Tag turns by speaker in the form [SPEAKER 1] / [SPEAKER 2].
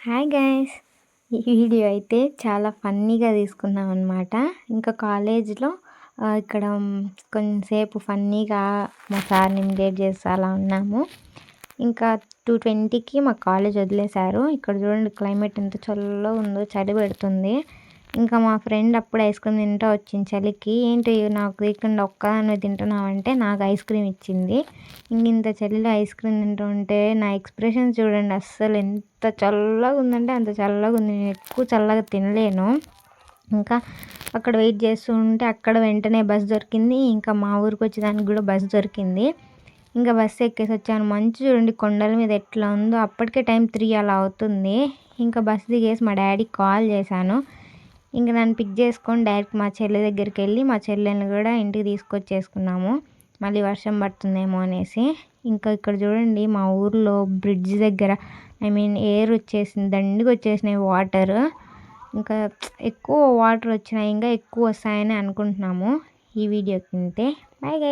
[SPEAKER 1] Hi guys! ఈ video అయితే చాలా ఫన్నీగా తీసుకున్నాం అనమాట. ఇంకా కాలేజ్‌లో ఇక్కడ కొంచెంసేపు ఫన్నీగా మా సార్‌ని ఇమిటేట్ చేస్తూ అలా ఉన్నాము. ఇంకా 2:20కి మా కాలేజ్ వదిలేశారు. ఇక్కడ చూడండి క్లైమేట్ ఎంత చల్లగా ఉందో, చలి పెడుతుంది. ఇంకా మా ఫ్రెండ్ అప్పుడు ఐస్ క్రీమ్ తింటూ వచ్చింది చలికి. ఏంటి నాకు తీయకుండా ఒక్కదానివే తింటున్నావంటే నాకు ఐస్ క్రీమ్ ఇచ్చింది. ఇంత చలిలో ఐస్ క్రీమ్ తింటూ ఉంటే నా ఎక్స్ప్రెషన్స్ చూడండి, అస్సలు ఎంత చల్లగా ఉందంటే అంత చల్లగా ఉంది. నేను ఎక్కువ చల్లగా తినలేను. ఇంకా అక్కడ వెయిట్ చేస్తూ ఉంటే అక్కడ వెంటనే బస్ దొరికింది. ఇంకా మా ఊరికి వచ్చేదానికి కూడా బస్ దొరికింది. ఇంకా బస్సు ఎక్కేసి వచ్చాను. మంచు చూడండి కొండల మీద ఎట్లా ఉందో. అప్పటికే టైం 3 అలా అవుతుంది. ఇంకా బస్సు దిగేసి మా డాడీకి కాల్ చేశాను. ఇంకా నన్ను పిక్ చేసుకొని డైరెక్ట్ మా చెల్లి దగ్గరికి వెళ్ళి మా చెల్లెల్ని కూడా ఇంటికి తీసుకొచ్చేసుకున్నాము. మళ్ళీ వర్షం పడుతుందేమో అనేసి. ఇంకా ఇక్కడ చూడండి మా ఊర్లో బ్రిడ్జ్ దగ్గర ఎయిర్ వచ్చేసింది, దండిగా వచ్చేసినాయి వాటర్. ఇంకా ఎక్కువ వాటర్ వచ్చినాయి, ఇంకా ఎక్కువ వస్తాయని అనుకుంటున్నాము ఈ వీడియో కింటే. Bye guys.